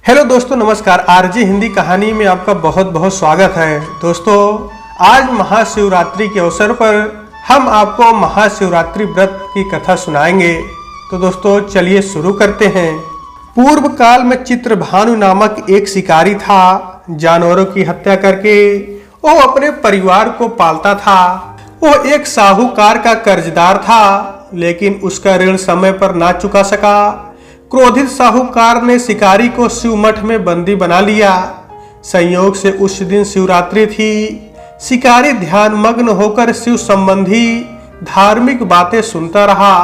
Hello दोस्तों, नमस्कार। RJ Hindi कहानी में आपका बहुत बहुत स्वागत है। दोस्तों, आज महाशिवरात्रि के अवसर पर हम आपको महाशिवरात्रि व्रत की कथा सुनाएंगे। तो दोस्तों चलिए शुरू करते हैं। पूर्व काल में चित्रभानु नामक एक शिकारी था। जानवरों की हत्या करके वो अपने परिवार को पालता था। वो एक साहूकार का कर्जदार था, लेकिन उसका ऋण समय पर ना चुका सका। क्रोधित साहूकार ने शिकारी को शिव मठ में बंदी बना लिया। संयोग से उस दिन शिवरात्रि थी। शिकारी ध्यान मग्न होकर शिव संबंधी धार्मिक बातें सुनता रहा।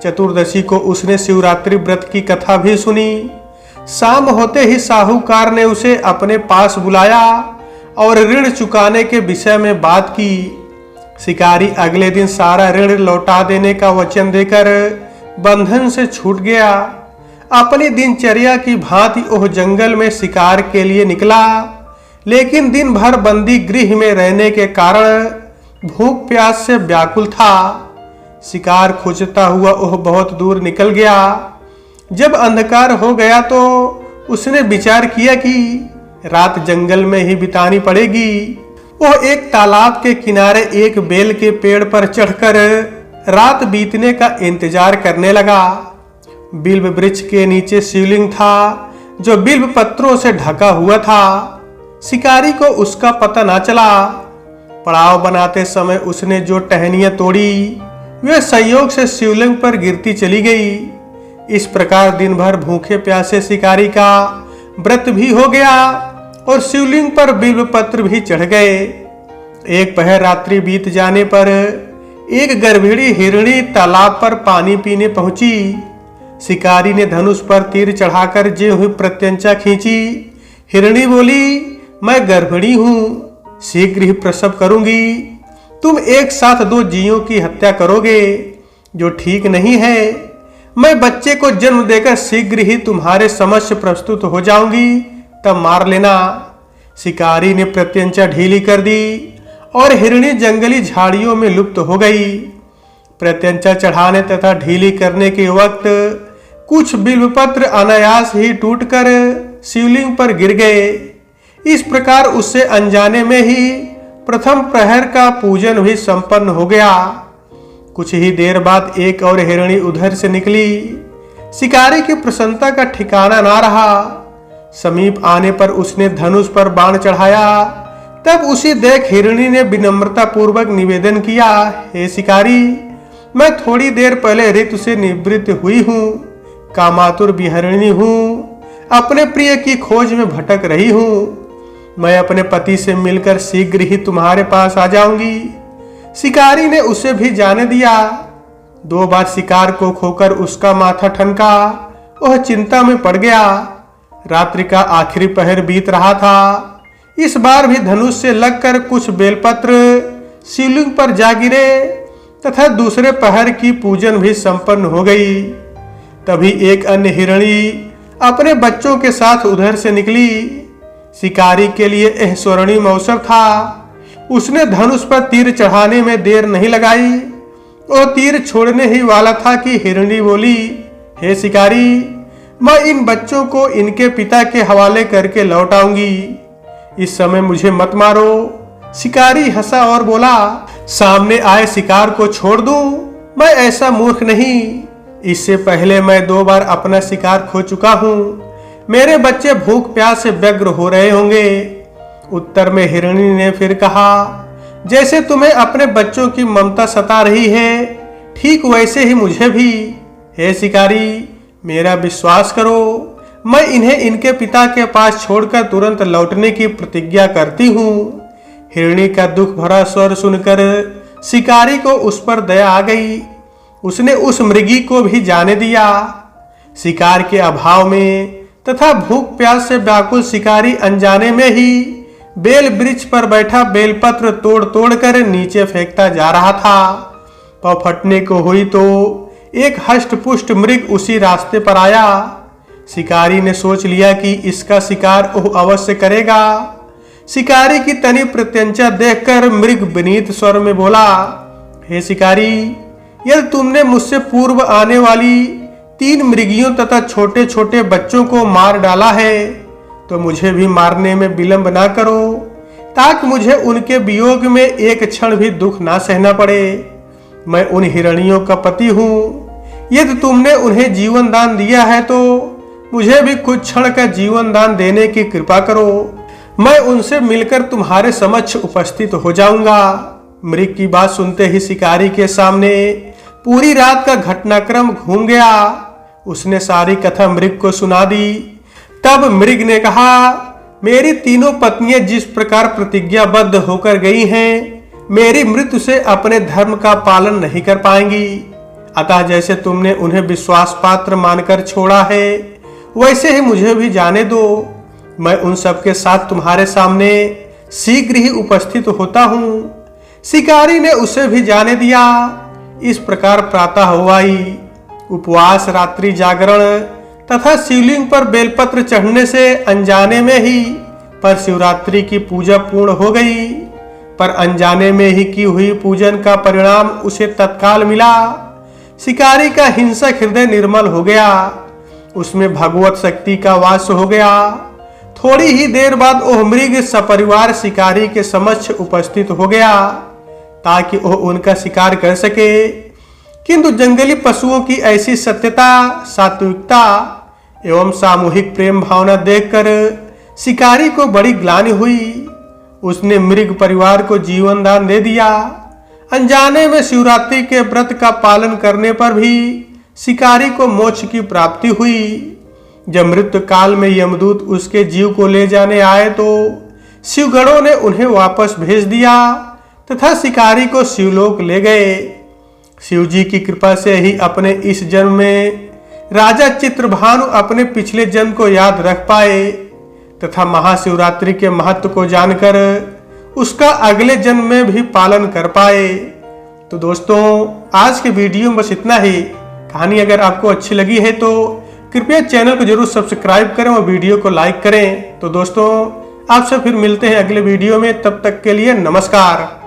चतुर्दशी को उसने शिवरात्रि व्रत की कथा भी सुनी। शाम होते ही साहूकार ने उसे अपने पास बुलाया और ऋण चुकाने के विषय में बात की। शिकारी अगले दिन सारा ऋण लौटा देने का वचन देकर बंधन से छूट गया। अपनी दिनचर्या की भांति वह जंगल में शिकार के लिए निकला, लेकिन दिन भर बंदी गृह में रहने के कारण भूख प्यास से व्याकुल था। शिकार खोजता हुआ वह बहुत दूर निकल गया। जब अंधकार हो गया तो उसने विचार किया कि रात जंगल में ही बितानी पड़ेगी। वह एक तालाब के किनारे एक बेल के पेड़ पर चढ़कर रात बीतने का इंतजार करने लगा। बिल्व वृक्ष के नीचे शिवलिंग था, जो बिल्व पत्रों से ढका हुआ था। शिकारी को उसका पता ना चला। पड़ाव बनाते समय उसने जो टहनियां तोड़ी वे संयोग से शिवलिंग पर गिरती चली गई। इस प्रकार दिन भर भूखे प्यासे शिकारी का व्रत भी हो गया और शिवलिंग पर बिल्व पत्र भी चढ़ गए। एक पहर रात्रि बीत जाने पर एक गर्भिणी हिरणी तालाब पर पानी पीने पहुंची। शिकारी ने धनुष पर तीर चढ़ाकर ज्यों ही प्रत्यंचा खींची। हिरणी बोली, मैं गर्भिणी हूं, शीघ्र ही प्रसव करूंगी। तुम एक साथ दो जीवों की हत्या करोगे, जो ठीक नहीं है। मैं बच्चे को जन्म देकर शीघ्र ही तुम्हारे समक्ष प्रस्तुत हो जाऊंगी, तब मार लेना। शिकारी ने प्रत्यंचा ढीली कर दी और हिरणी जंगली झाड़ियों में लुप्त हो गई। प्रत्यंचा चढ़ाने तथा ढीली करने के वक्त कुछ बिल्वपत्र अनायास ही टूटकर शिवलिंग पर गिर गए। इस प्रकार उससे अनजाने में ही प्रथम प्रहर का पूजन भी संपन्न हो गया। कुछ ही देर बाद एक और हिरणी उधर से निकली। शिकारी की प्रसन्नता का ठिकाना ना रहा। समीप आने पर उसने धनुष पर बाण चढ़ाया। तब उसी देख हिरणी ने विनम्रता पूर्वक निवेदन किया, हे शिकारी, मैं थोड़ी देर पहले ऋतु से निवृत्त हुई हूँ, कामातुर विहरिणी हूँ, अपने प्रिय की खोज में भटक रही हूँ। मैं अपने पति से मिलकर शीघ्र ही तुम्हारे पास आ जाऊंगी। शिकारी ने उसे भी जाने दिया। 2 बार शिकार को खोकर उसका माथा ठनका। वह चिंता में पड़ गया। रात्रि का आखिरी पहर बीत रहा था। इस बार भी धनुष से लगकर कुछ बेलपत्र शिवलिंग पर जा गिरे तथा दूसरे पहर की पूजन भी संपन्न हो गई। तभी एक अन्य हिरणी अपने बच्चों के साथ उधर से निकली। शिकारी के लिए यह स्वर्णिम अवसर था। उसने धनुष पर तीर चढ़ाने में देर नहीं लगाई। वो तीर छोड़ने ही वाला था कि हिरणी बोली, हे शिकारी, मैं इन बच्चों को इनके पिता के हवाले करके लौट आऊंगी। इस समय मुझे मत मारो। शिकारी हंसा और बोला, सामने आए शिकार को छोड़ दूं? मैं ऐसा मूर्ख नहीं। इससे पहले मैं 2 बार अपना शिकार खो चुका हूं। मेरे बच्चे भूख प्यास से व्यग्र हो रहे होंगे। उत्तर में हिरणी ने फिर कहा, जैसे तुम्हें अपने बच्चों की ममता सता रही है, ठीक वैसे ही मुझे भी। हे शिकारी, मेरा विश्वास करो, मैं इन्हें इनके पिता के पास छोड़कर तुरंत लौटने की प्रतिज्ञा करती हूँ। हिरणी का दुख भरा स्वर सुनकर शिकारी को उस पर दया आ गई। उसने उस मृगी को भी जाने दिया। शिकार के अभाव में तथा भूख प्यास से व्याकुल शिकारी अनजाने में ही बेल वृक्ष पर बैठा बेलपत्र तोड़ तोड़ कर नीचे फेंकता जा रहा था। पाँव फटने को हुई तो एक हष्ट पुष्ट मृग उसी रास्ते पर आया। शिकारी ने सोच लिया कि इसका शिकार वह अवश्य करेगा। शिकारी की तनी प्रत्यंचा देखकर मृग विनीत स्वर में बोला, हे शिकारी, यदि तुमने मुझसे पूर्व आने वाली 3 मृगियों तथा छोटे छोटे बच्चों को मार डाला है, तो मुझे भी मारने में विलंब ना करो, ताकि मुझे उनके वियोग में एक क्षण भी दुख ना सहना पड़े। मैं उन हिरणियों का पति हूँ। यदि तुमने उन्हें जीवन दान दिया है तो मुझे भी कुछ क्षण का जीवन दान देने की कृपा करो। मैं उनसे मिलकर तुम्हारे समक्ष उपस्थित हो जाऊंगा। मृग की बात सुनते ही शिकारी के सामने पूरी रात का घटनाक्रम घूम गया। उसने सारी कथा मृग को सुना दी। तब मृग ने कहा, मेरी तीनों पत्नियां जिस प्रकार प्रतिज्ञाबद्ध होकर गई हैं, मेरी मृत्यु से अपने धर्म का पालन नहीं कर पाएंगी। अतः जैसे तुमने उन्हें विश्वास पात्र मानकर छोड़ा है, वैसे ही मुझे भी जाने दो। मैं उन सबके साथ तुम्हारे सामने शीघ्र ही उपस्थित होता हूँ। शिकारी ने उसे भी जाने दिया। इस प्रकार प्रातः हो आई। उपवास, रात्रि जागरण तथा शिवलिंग पर बेलपत्र चढ़ने से अनजाने में ही पर शिवरात्रि की पूजा पूर्ण हो गई। पर अनजाने में ही की हुई पूजन का परिणाम उसे तत्काल मिला। शिकारी का हिंसक हृदय निर्मल हो गया। उसमें भगवत शक्ति का वास हो गया। थोड़ी ही देर बाद वह मृग सपरिवार शिकारी के समक्ष उपस्थित हो गया, ताकि वह उनका शिकार कर सके। किंतु जंगली पशुओं की ऐसी सत्यता, सात्विकता एवं सामूहिक प्रेम भावना देखकर शिकारी को बड़ी ग्लानि हुई। उसने मृग परिवार को जीवन दान दे दिया। अनजाने में शिवरात्रि के व्रत का पालन करने पर भी शिकारी को मोक्ष की प्राप्ति हुई। जब मृत्यु काल में यमदूत उसके जीव को ले जाने आए तो शिवगणों ने उन्हें वापस भेज दिया तथा शिकारी को शिवलोक ले गए। शिव जी की कृपा से ही अपने इस जन्म में राजा चित्रभानु अपने पिछले जन्म को याद रख पाए तथा महाशिवरात्रि के महत्व को जानकर उसका अगले जन्म में भी पालन कर पाए। तो दोस्तों, आज के वीडियो में बस इतना ही। कहानी अगर आपको अच्छी लगी है तो कृपया चैनल को जरूर सब्सक्राइब करें और वीडियो को लाइक करें। तो दोस्तों, आपसे फिर मिलते हैं अगले वीडियो में। तब तक के लिए नमस्कार।